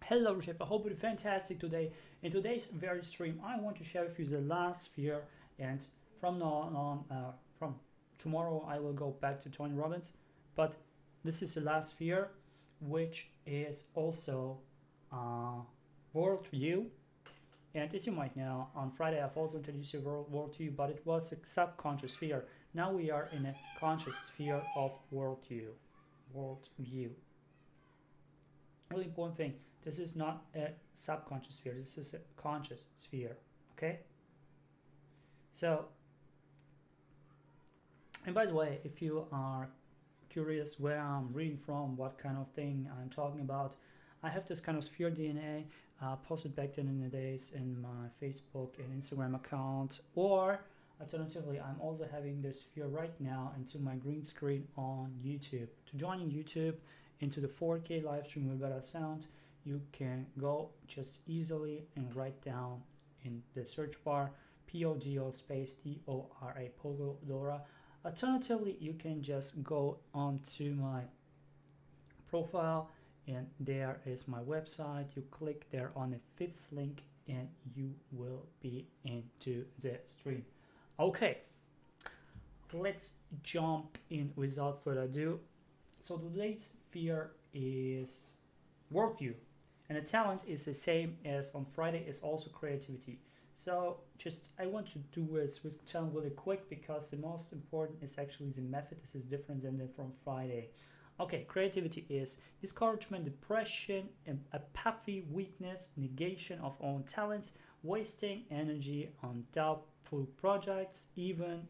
Hello Reshaper, I hope you're fantastic today. In today's very stream, I want to share with you the last sphere, and from now on, from tomorrow, I will go back to Tony Robbins. But this is the last sphere, which is also worldview. And as you might know, on Friday I've also introduced you worldview, but it was a subconscious sphere. Now we are in a conscious sphere of worldview. Really important thing. This is not a subconscious sphere. This is a conscious sphere. Okay. So, and by the way, if you are curious where I'm reading from, what kind of thing I'm talking about, I have this kind of sphere DNA posted back then in the days in my Facebook and Instagram account, or alternatively, I'm also having this sphere right now into my green screen on YouTube. To join in YouTube into the 4K live stream with better sound, you can go just easily and write down in the search bar POGO space DORA pogodora. Alternatively, you can just go onto my profile, and there is my website. You click there on the fifth link and you will be into the stream. Okay, let's jump in without further ado. So today's sphere is worldview, and the talent is the same as on Friday, is also creativity. So just I want to do this with talent really quick because the most important is actually the method. This is different than from Friday. Okay, creativity is discouragement, depression, apathy, weakness, negation of own talents, wasting energy on doubtful projects, even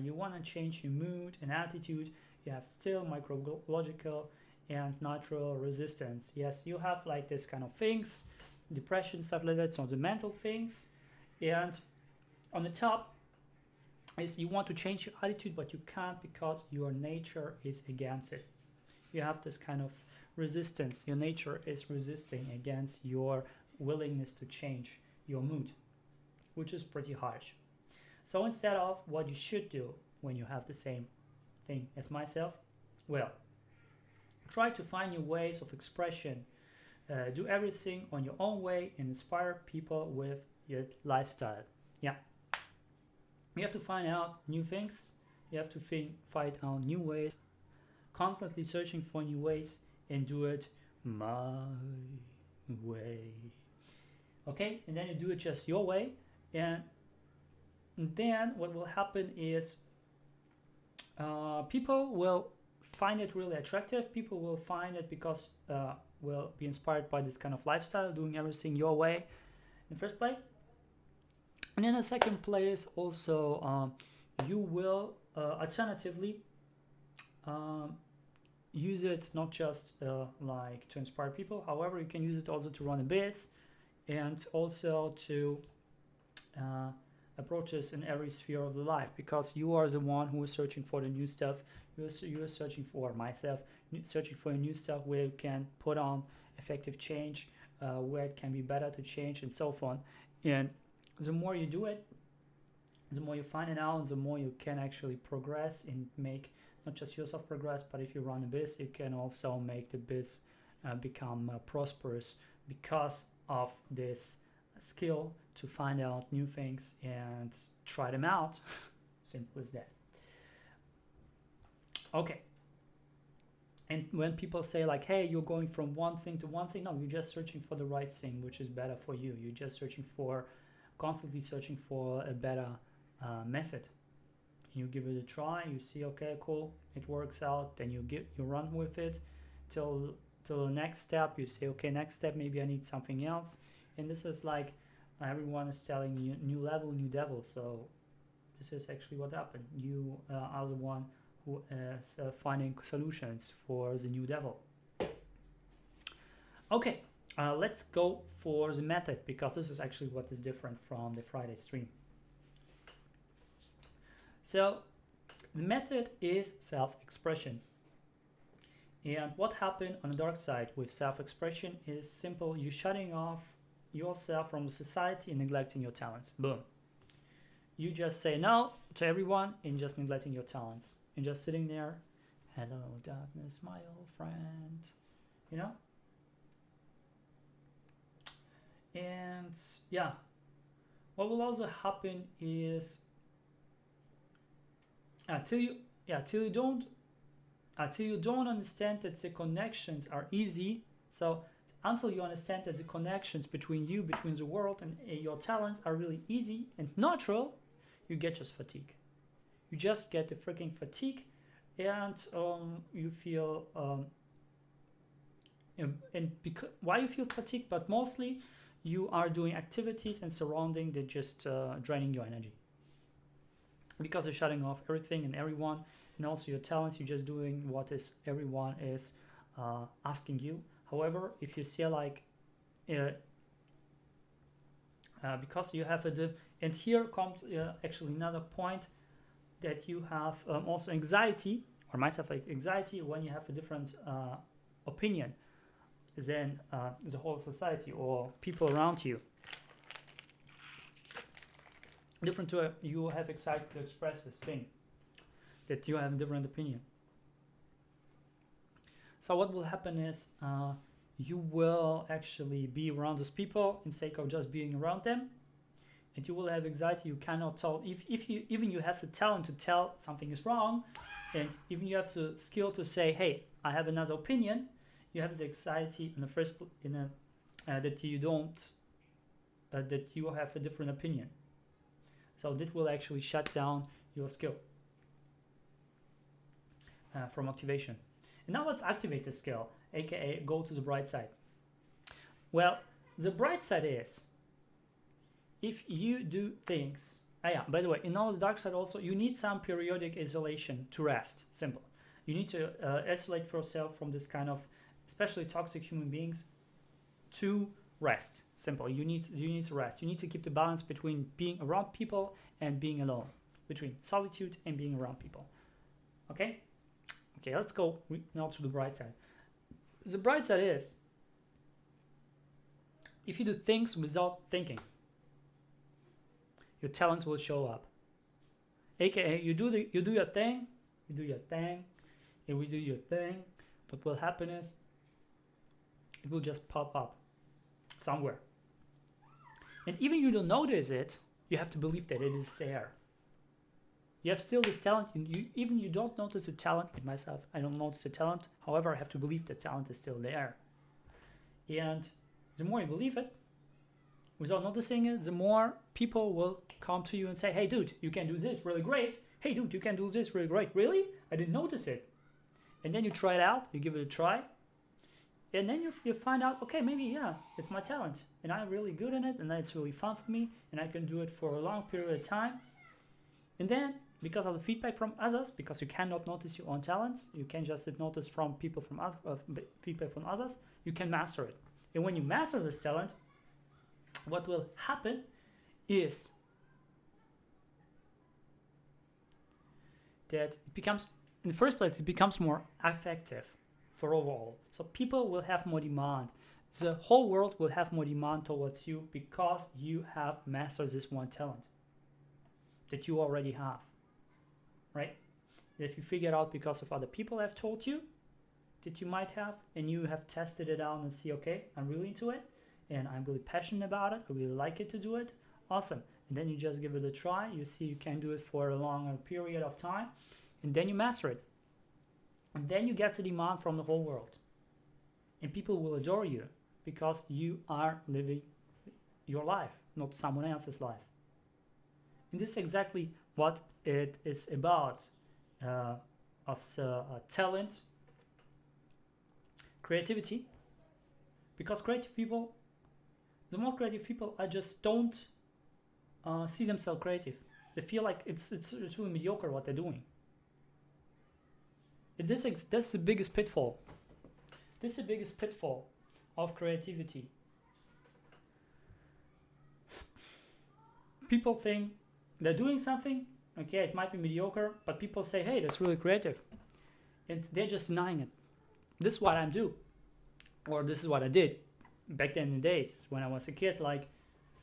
you want to change your mood and attitude. You have still microbiological and natural resistance. Yes, you have like this kind of things, depression, stuff like that, so the mental things. And on the top is you want to change your attitude, but you can't because your nature is against it. You have this kind of resistance. Your nature is resisting against your willingness to change your mood, which is pretty harsh. So instead of what you should do when you have the same thing as myself, well, try to find new ways of expression. Do everything on your own way and inspire people with your lifestyle. Yeah. You have to find out new things. You have to find out new ways. Constantly searching for new ways and do it my way. Okay, and then you do it just your way, and then what will happen is people will find it really attractive. People will find it because will be inspired by this kind of lifestyle, doing everything your way in the first place. And in the second place, also you will alternatively use it not just like to inspire people. However, you can use it also to run a business and also to approach this in every sphere of the life, because you are the one who is searching for the new stuff. You are searching for myself, searching for new stuff where you can put on effective change, where it can be better to change, and so on. And the more you do it, the more you find it out, the more you can actually progress and make not just yourself progress, but if you run a business, you can also make the business become prosperous because of this skill to find out new things and try them out. Simple as that. Okay. And when people say like, hey, you're going from one thing to one thing, no, you're just searching for the right thing, which is better for you. You're just constantly searching for a better method. You give it a try, you see, okay, cool, it works out, then you run with it till the next step. You say, okay, next step, maybe I need something else. And this is like everyone is telling you new level, new devil. So this is actually what happened. You are the one who is finding solutions for the new devil. Okay, let's go for the method, because this is actually what is different from the Friday stream. So the method is self-expression. And what happened on the dark side with self-expression is simple. You're shutting off yourself from society and neglecting your talents. Boom. You just say no to everyone and just neglecting your talents and just sitting there. Hello, darkness, my old friend. You know? And yeah, what will also happen is till you don't understand that the connections are easy. So until you understand that the connections between the world and your talents are really easy and natural, you get just fatigue. You just get the freaking fatigue, and you feel why you feel fatigue, but mostly you are doing activities and surrounding that just draining your energy, because you're shutting off everything and everyone, and also your talents. You're just doing what is everyone is asking you. However, if you see like because you have and here comes actually another point, that you have also anxiety, or might have like anxiety when you have a different opinion than the whole society or people around you. Different to you have anxiety to express this thing, that you have a different opinion. So what will happen is you will actually be around those people in sake of just being around them, and you will have anxiety. You cannot tell if you even you have the talent to tell something is wrong, and even you have the skill to say, hey, I have another opinion. You have the anxiety in the first that you don't that you have a different opinion. So that will actually shut down your skill from motivation. And now let's activate the skill, aka go to the bright side. Well, the bright side is if you do things. By the way, in all the dark side also, you need some periodic isolation to rest. Simple. You need to isolate yourself from this kind of, especially toxic human beings, to rest. Simple. You need to rest. You need to keep the balance between being around people and being alone, between solitude and being around people. Okay, let's go now to the bright side. The bright side is if you do things without thinking, your talents will show up. AKA you do your thing, and we do your thing. What will happen is it will just pop up somewhere. And even you don't notice it, you have to believe that it is there. You have still this talent, and you don't notice the talent. Like myself, I don't notice the talent. However, I have to believe the talent is still there. And the more you believe it, without noticing it, the more people will come to you and say, hey dude, you can do this really great. Hey dude, you can do this really great. Really? I didn't notice it. And then you try it out, you give it a try. And then you find out, okay, maybe, yeah, it's my talent. And I'm really good in it, and it's really fun for me, and I can do it for a long period of time. And then, because of the feedback from others, because you cannot notice your own talents, you can just notice from people from feedback from others, you can master it. And when you master this talent, what will happen is that it becomes, in the first place, it becomes more effective for overall. So people will have more demand. The whole world will have more demand towards you because you have mastered this one talent that you already have, right? If you figure it out because of other people have told you that you might have, and you have tested it out and see, okay, I'm really into it, and I'm really passionate about it, I really like it to do it, awesome. And then you just give it a try, you see you can do it for a longer period of time, and then you master it. And then you get the demand from the whole world. And people will adore you because you are living your life, not someone else's life. And this is exactly what it is about of the talent, creativity. Because creative people, the more creative people, I just don't see themselves creative. They feel like it's really mediocre what they're doing. That's the biggest pitfall. This is the biggest pitfall of creativity. People think they're doing something, okay, it might be mediocre, but people say, hey, that's really creative. And they're just denying it. This is what I do. Or this is what I did back then in the days when I was a kid, like,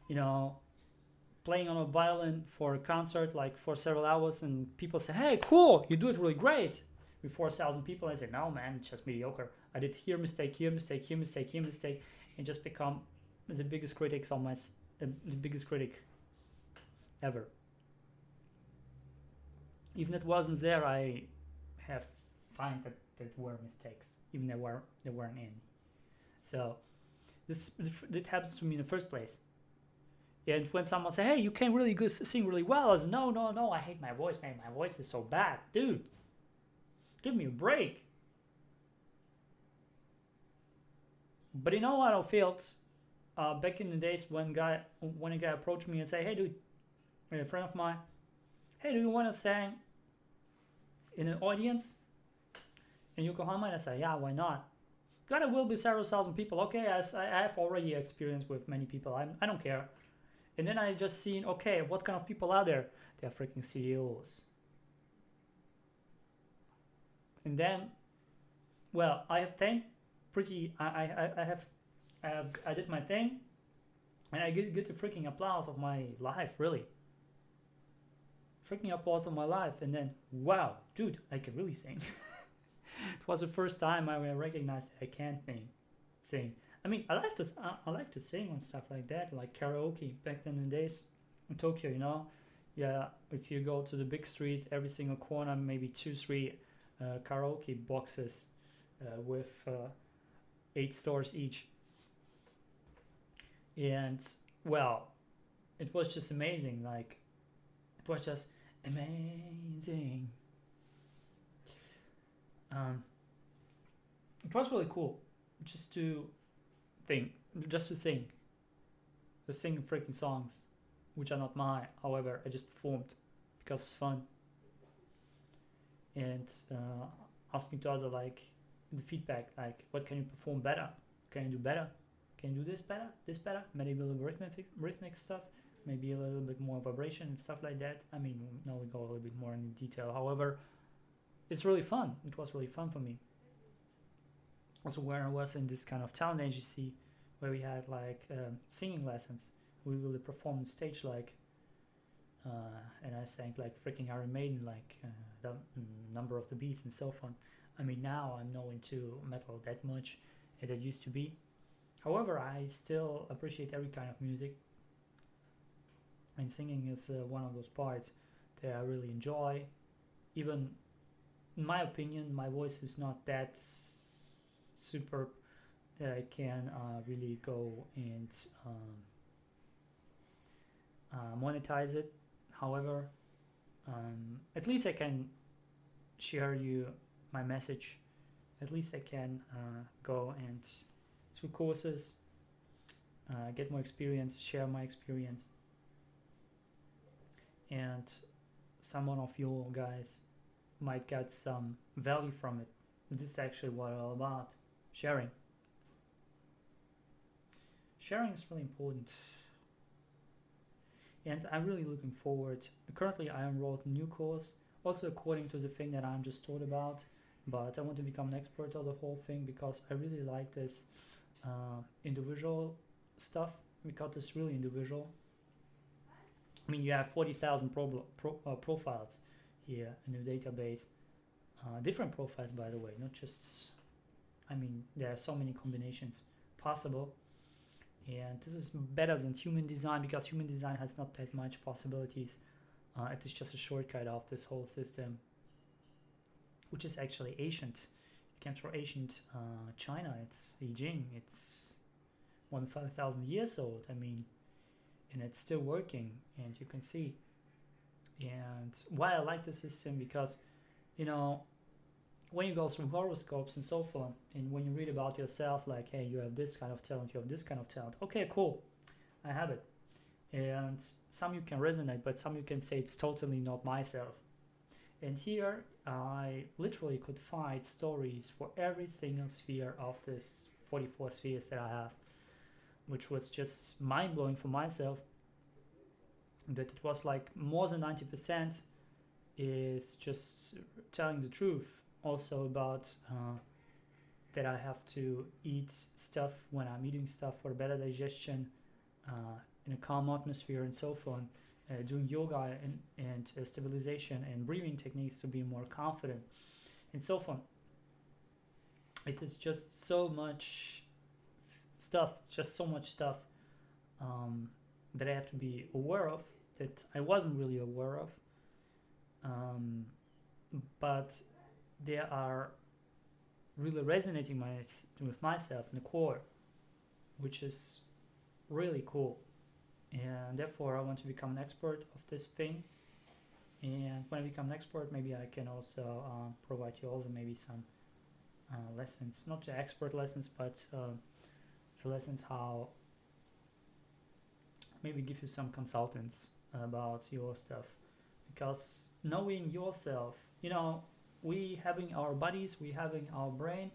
playing on a violin for a concert, like for several hours, and people say, hey, cool, you do it really great. With 4,000 people, I say, no, man, it's just mediocre. I did here mistake, and just become the biggest critics on the biggest critic ever. Even if it wasn't there, I have find that were mistakes, even there weren't any. So it happens to me in the first place. And when someone say, "Hey, you can really good sing really well," I say, "No, I hate my voice, man. My voice is so bad, dude. Give me a break." But you know what I felt back in the days when a guy approached me and say, "Hey, dude," a friend of mine, "Hey, do you want to sing in an audience in Yokohama?" And I say, "Yeah, why not?" "God, it will be several thousand people." "Okay, I have already experience with many people. I don't care." And then I just seen, okay, what kind of people are there? They're freaking CEOs. And then, well, I have thing pretty. I did my thing, and I get the freaking applause of my life, really. Freaking applause of my life, and then, wow, dude, I can really sing. It was the first time I recognized that I can sing. I mean, I like to sing and stuff like that, like karaoke back then in the days in Tokyo, you know. Yeah, if you go to the big street, every single corner, maybe 2-3 karaoke boxes with 8 stores each. And well, it was just amazing. Like, it was just amazing. It was really cool just to sing freaking songs, which are not mine. However, I just performed because it's fun. And asking to other, like, the feedback, like, what can you perform better? Can you do better? Can you do this better? Maybe a little rhythmic stuff, maybe a little bit more vibration and stuff like that. I mean, now we go a little bit more into detail. However, it's really fun. It was really fun for me. Also, where I was in this kind of talent agency, where we had like singing lessons, we really performed on stage, like, and I sang like freaking Iron Maiden, like the number of the beats and so on. I mean, now I'm not into metal that much as it used to be. However, I still appreciate every kind of music, and singing is one of those parts that I really enjoy. Even in my opinion, my voice is not that superb that I can really go and monetize it. However, at least I can share you my message. At least I can go and through courses, get more experience, share my experience, and someone of you guys might get some value from it. This is actually what it's all about. Sharing is really important, and I'm really looking forward. Currently I enrolled a new course, also according to the thing that I'm just taught about, but I want to become an expert of the whole thing because I really like this individual stuff, because it's really individual. I mean, you have 40,000 profiles here in the database, different profiles, by the way, not just, I mean, there are so many combinations possible, and this is better than human design because human design has not that much possibilities. It is just a shortcut of this whole system, which is actually ancient. It came from ancient China. It's I Ching. It's more than 5,000 years old. I mean, and it's still working, and you can see. And why I like the system, because, you know, when you go through horoscopes and so forth, and when you read about yourself, like, hey, you have this kind of talent, you have this kind of talent. Okay, cool, I have it. And some you can resonate, but some you can say it's totally not myself. And here I literally could find stories for every single sphere of this 44 spheres that I have, which was just mind-blowing for myself, that it was like more than 90% is just telling the truth. Also about that I have to eat stuff when I'm eating stuff for better digestion, in a calm atmosphere and so on, doing yoga and stabilization and breathing techniques to be more confident and so on. It is just so much stuff, that I have to be aware of, that I wasn't really aware of, but they are really resonating with myself in the core, which is really cool. And therefore I want to become an expert of this thing. And when I become an expert, maybe I can also provide you also maybe some lessons, not the expert lessons, but the lessons how maybe give you some consultants about your stuff. Because knowing yourself, we having our bodies, we having our brain,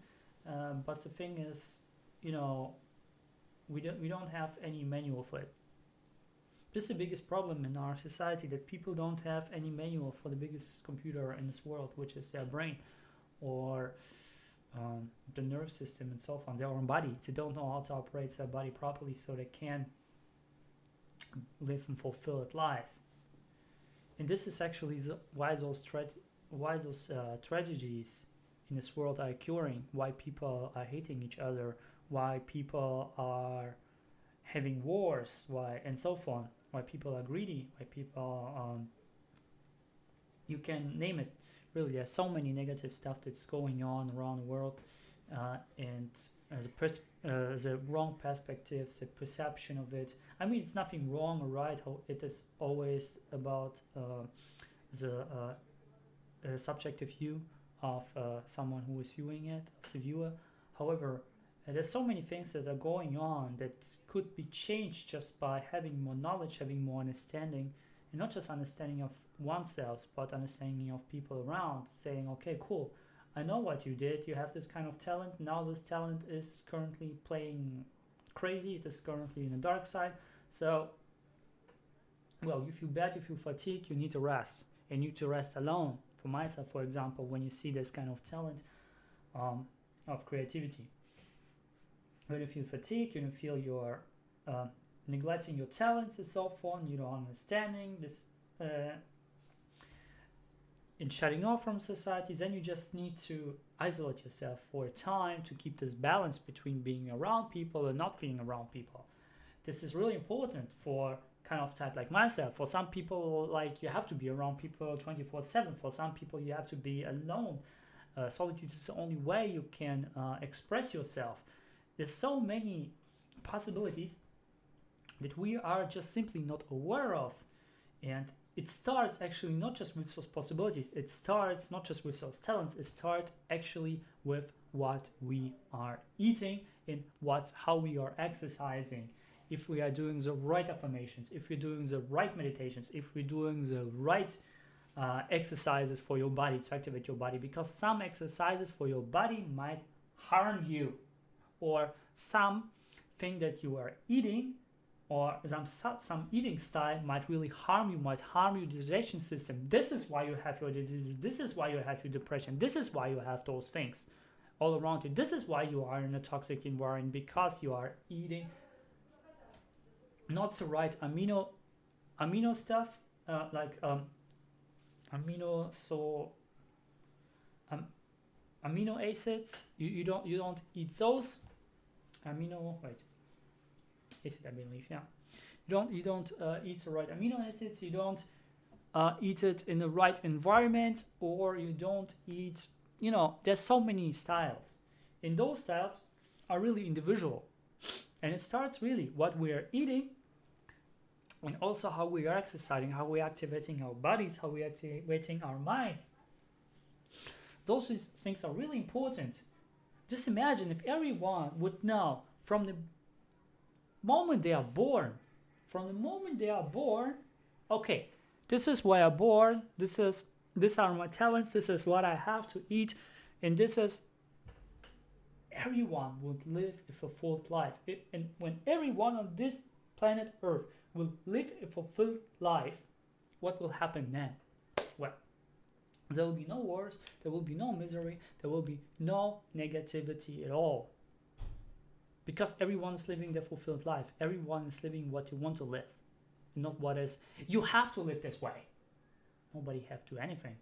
but the thing is, we don't have any manual for it. This is the biggest problem in our society, that people don't have any manual for the biggest computer in this world, which is their brain, or the nerve system and so on, their own body. They don't know how to operate their body properly, so they can live and fulfill it life. And this is actually why those tragedies in this world are occurring, why people are hating each other, why people are having wars, and so on, why people are greedy, why people, you can name it. Really, there's so many negative stuff that's going on around the world, and the wrong perspective, the perception of it. I mean, it's nothing wrong or right. It is always about the subjective view of someone who is viewing it, of the viewer. However, there's so many things that are going on that could be changed just by having more knowledge, having more understanding, and not just understanding of oneself, but understanding of people around, saying, okay, cool, I know what you did, you have this kind of talent, now this talent is currently playing crazy, it is currently in the dark side, so, well, you feel bad, you feel fatigued, you need to rest, and you need to rest alone. For myself, for example, when you see this kind of talent of creativity, when you feel fatigued, you feel you're neglecting your talents and so on, you don't understanding this, in shutting off from society, then you just need to isolate yourself for a time to keep this balance between being around people and not being around people. This is really important for kind of type like myself. For some people, like, you have to be around people 24/7. For some people, you have to be alone. Solitude is the only way you can express yourself. There's so many possibilities that we are just simply not aware of. And it starts actually not just with those possibilities, it starts not just with those talents, it starts actually with what we are eating and how we are exercising. If we are doing the right affirmations, if we're doing the right meditations, if we're doing the right exercises for your body to activate your body, because some exercises for your body might harm you, or something that you are eating, or some eating style might really harm you, might harm your digestion system. This is why you have your diseases. This is why you have your depression. This is why you have those things all around you. This is why you are in a toxic environment, because you are eating not the right amino stuff, amino acids. You don't eat those acid, I believe, yeah. You don't eat the right amino acids. You don't eat it in the right environment, or you don't eat. There's so many styles, and those styles are really individual, and it starts really what we are eating, and also how we are exercising, how we are activating our bodies, how we are activating our mind. Those things are really important. Just imagine if everyone would know from the moment they are born, okay, this is why I'm born, these are my talents, this is what I have to eat, and everyone would live a fulfilled life. And when everyone on this planet Earth will live a fulfilled life, what will happen then? Well, there will be no wars, there will be no misery, there will be no negativity at all. Because everyone is living their fulfilled life. Everyone is living what you want to live. Not what is, you have to live this way. Nobody have to do anything.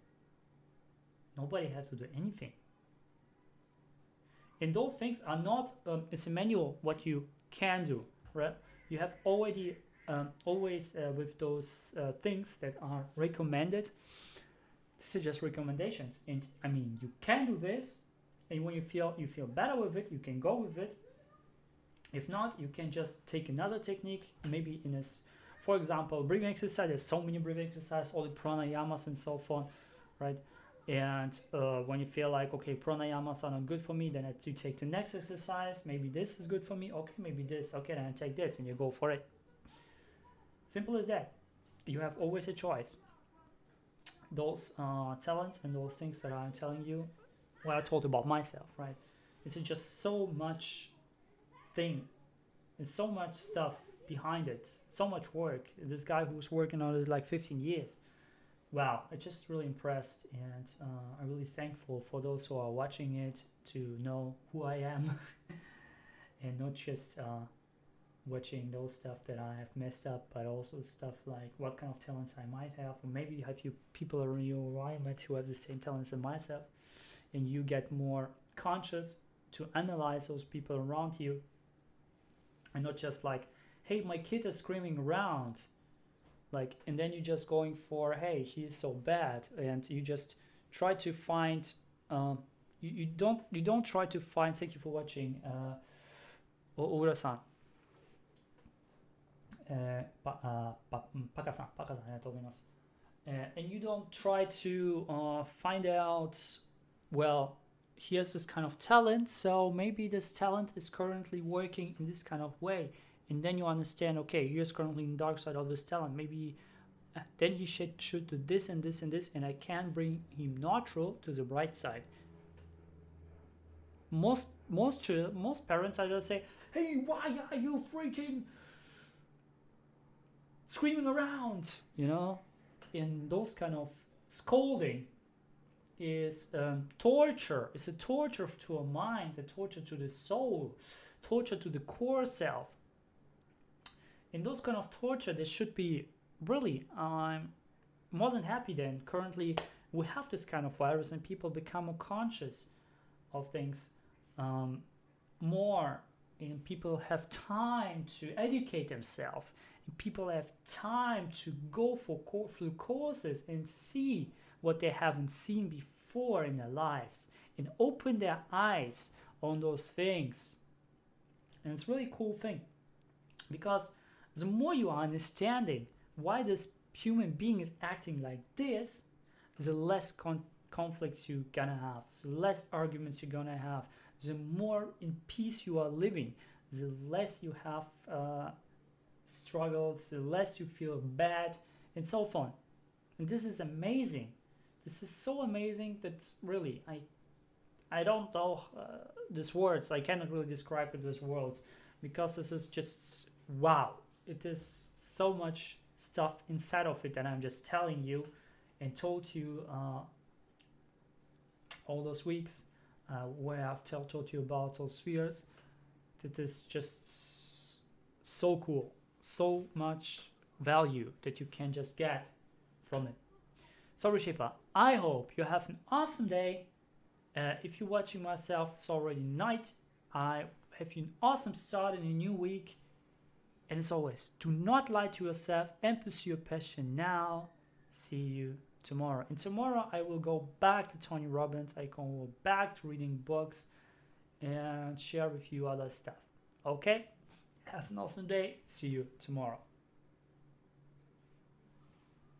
Nobody have to do anything. And those things are not, it's a manual what you can do, right? You have already always with those things that are recommended. This is just recommendations, and I mean you can do this, and when you feel better with it, you can go with it. If not, you can just take another technique, maybe in this, for example, breathing exercise. There's so many breathing exercises, all the pranayamas and so forth, right? And when you feel like, okay, pranayamas are not good for me, then you take the next exercise. Maybe this is good for me. Okay, maybe this. Okay, then I take this, and you go for it. Simple as that. You have always a choice. Those talents and those things that I'm telling you, what I told about myself, right? It's just so much thing and so much stuff behind it, so much work. This guy who's working on it like 15 years. Wow, I'm just really impressed, and I'm really thankful for those who are watching it to know who I am and not just watching those stuff that I have messed up, but also stuff like what kind of talents I might have, or maybe you have few people around your environment who have the same talents as myself, and you get more conscious to analyze those people around you, and not just like, hey, my kid is screaming around, like, and then you just going for, hey, he's so bad, and you just try to find you don't try to find. Thank you for watching, Ogura-san. Paka-san, and you don't try to find out, well, he has this kind of talent, so maybe this talent is currently working in this kind of way, and then you understand, okay, he is currently in the dark side of this talent, maybe then he should do this and this and this, and I can bring him neutral to the bright side. Most parents are just say, hey, why are you freaking screaming around, you know? In those kind of scolding is torture. It's a torture to a mind, a torture to the soul, torture to the core self. In those kind of torture, there should be really, I'm more than happy then. Currently, we have this kind of virus, and people become more conscious of things more, and people have time to educate themselves. People have time to go through courses and see what they haven't seen before in their lives, and open their eyes on those things. And it's a really cool thing, because the more you are understanding why this human being is acting like this, the less conflicts you're gonna have, the less arguments you're gonna have, the more in peace you are living, the less you have struggles, the less you feel bad, and so on. And this is amazing. This is so amazing that really I don't know these words. I cannot really describe it with words, because this is just wow. It is so much stuff inside of it that I'm just telling you and told you all those weeks where I've told you about those spheres. That is just so cool. So much value that you can just get from it. So Reshaper, I hope you have an awesome day. If you're watching myself, it's already night. I have you an awesome start in a new week. And as always, do not lie to yourself and pursue your passion now. See you tomorrow. And tomorrow I will go back to Tony Robbins. I can go back to reading books and share with you other stuff. Okay? Have an awesome day. See you tomorrow.